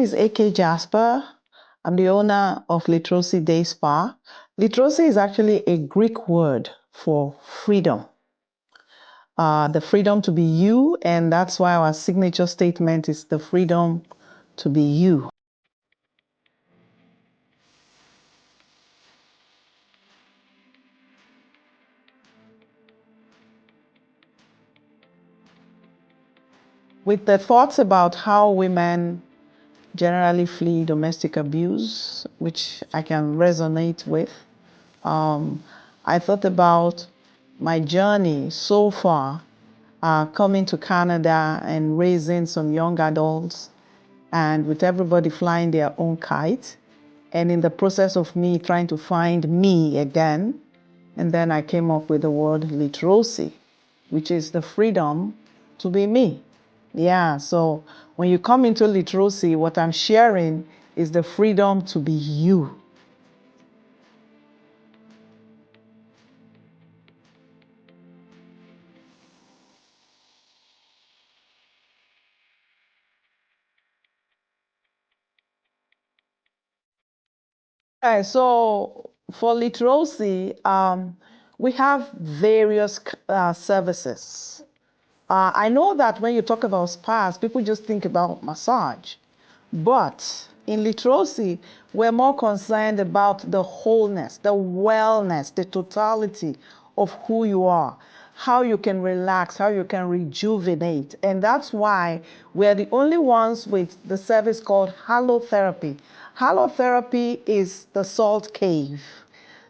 is AK Jasper. I'm the owner of Litrosi Day Spa. Litrosi is actually a Greek word for freedom. The freedom to be you, and that's why our signature statement is the freedom to be you. With the thoughts about how women generally flee domestic abuse, which I can resonate with, I thought about my journey so far, coming to Canada and raising some young adults, and with everybody flying their own kite, and in the process of me trying to find me again, and then I came up with the word Lit Rosi, which is the freedom to be me. Yeah, so when you come into Lit Rosi, what I'm sharing is the freedom to be you. Okay, so for Litrosi, we have various services. I know that when you talk about spas, people just think about massage. But in Litrosi, we're more concerned about the wholeness, the wellness, the totality of who you are, how you can relax, how you can rejuvenate. And that's why we're the only ones with the service called halotherapy. Halotherapy is the salt cave.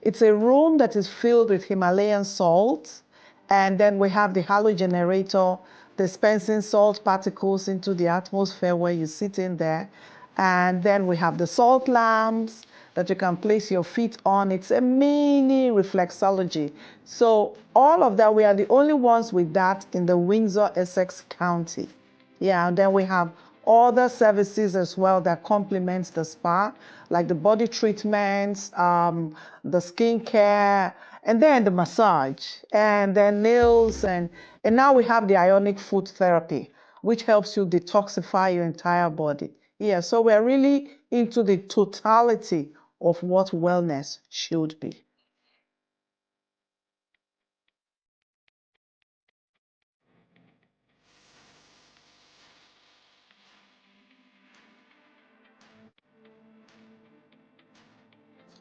It's a room that is filled with Himalayan salt, and then we have the halo generator dispensing salt particles into the atmosphere where you sit in there. And then we have the salt lamps that you can place your feet on. It's a mini reflexology. So all of that, we are the only ones with that in the Windsor, Essex County. Yeah, and then we have other services as well that complements the spa, like the body treatments, the skincare, and then the massage, and then nails, and now we have the ionic food therapy, which helps you detoxify your entire body. Yeah, so we're really into the totality of what wellness should be.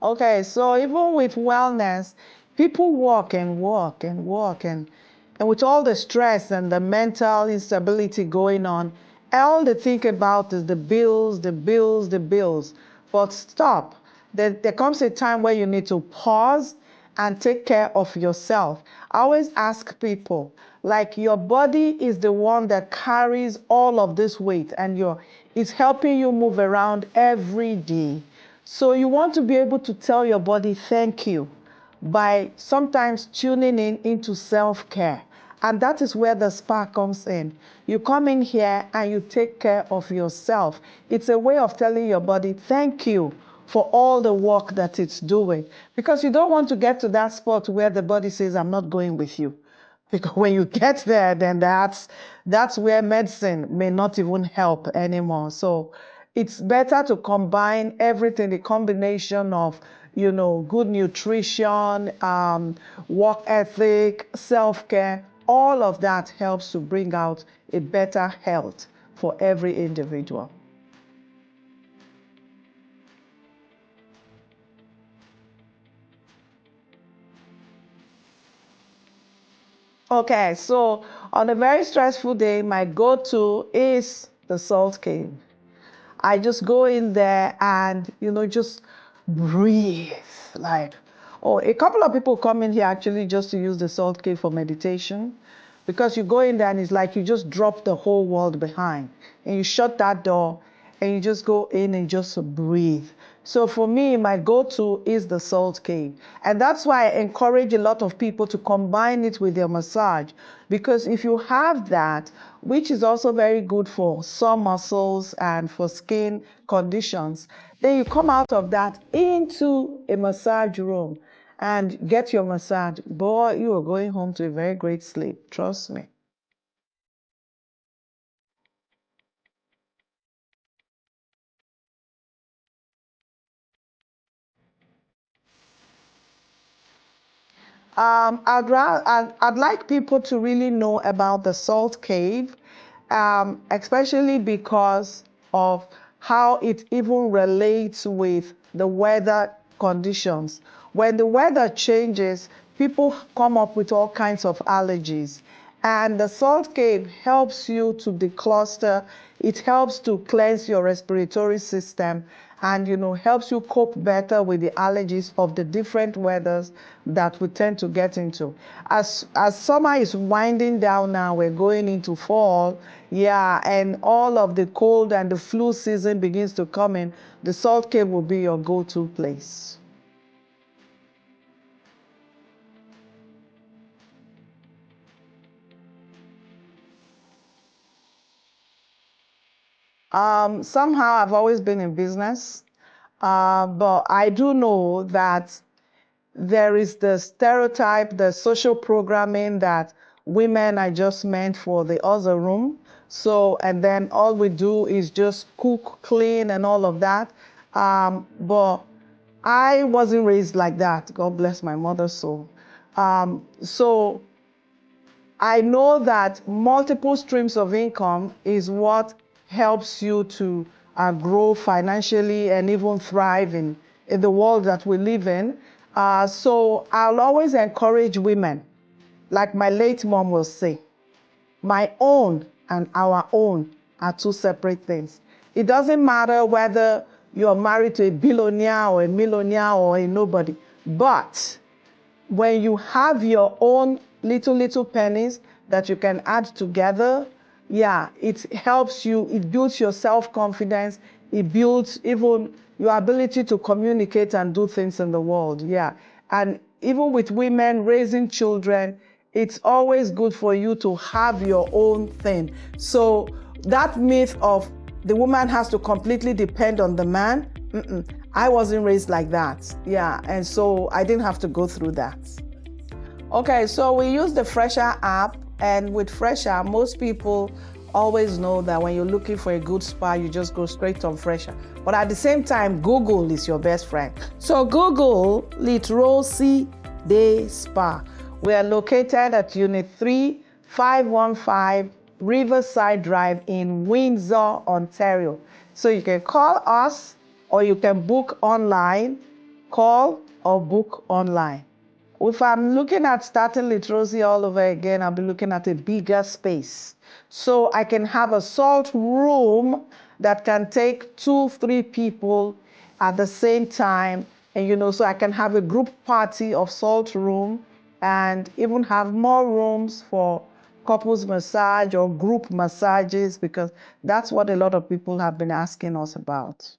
Okay, so even with wellness, people walk and walk and walk, and with all the stress and the mental instability going on, all they think about is the bills, the bills, the bills. But stop. There comes a time where you need to pause and take care of yourself. I always ask people, like, your body is the one that carries all of this weight, and it's helping you move around every day. So you want to be able to tell your body thank you by sometimes tuning into self-care. And that is where the spa comes in. You come in here and you take care of yourself. It's a way of telling your body thank you for all the work that it's doing. Because you don't want to get to that spot where the body says, I'm not going with you. Because when you get there, then that's where medicine may not even help anymore. So it's better to combine everything, the combination of, good nutrition, work ethic, self-care. All of that helps to bring out a better health for every individual. Okay, so on a very stressful day, my go-to is the salt cave. I just go in there and, just breathe. Like, oh, a couple of people come in here actually just to use the salt cave for meditation, because you go in there and it's like you just drop the whole world behind and you shut that door and you just go in and just breathe. So for me, my go-to is the salt cave. And that's why I encourage a lot of people to combine it with their massage. Because if you have that, which is also very good for sore muscles and for skin conditions, then you come out of that into a massage room and get your massage. Boy, you are going home to a very great sleep. Trust me. I'd like people to really know about the salt cave, especially because of how it even relates with the weather conditions. When the weather changes, people come up with all kinds of allergies. And the salt cave helps you to decluster. It helps to cleanse your respiratory system and, helps you cope better with the allergies of the different weathers that we tend to get into. As summer is winding down now, we're going into fall, yeah, and all of the cold and the flu season begins to come in, the salt cave will be your go-to place. Somehow I've always been in business, but I do know that there is the stereotype, the social programming that women are just meant for the other room. So, and then all we do is just cook, clean, and all of that. But I wasn't raised like that. God bless my mother's soul. So I know that multiple streams of income is what helps you to grow financially and even thrive in the world that we live in. So I'll always encourage women, like my late mom will say, my own and our own are two separate things. It doesn't matter whether you're married to a billionaire or a millionaire or a nobody, but when you have your own little pennies that you can add together, yeah, it helps you, it builds your self-confidence, it builds even your ability to communicate and do things in the world, yeah. And even with women raising children, it's always good for you to have your own thing. So that myth of the woman has to completely depend on the man, I wasn't raised like that. Yeah, and so I didn't have to go through that. Okay, so we use the Fresher app, and with Fresher, most people always know that when you're looking for a good spa, you just go straight on Fresher. But at the same time, Google is your best friend. So Google Litrosi Day Spa. We are located at Unit 3, 515 Riverside Drive in Windsor, Ontario. So you can call us or you can book online, call or book online. If I'm looking at starting Litrosi all over again, I'll be looking at a bigger space. So I can have a salt room that can take 2-3 people at the same time. And so I can have a group party of salt room and even have more rooms for couples massage or group massages, because that's what a lot of people have been asking us about.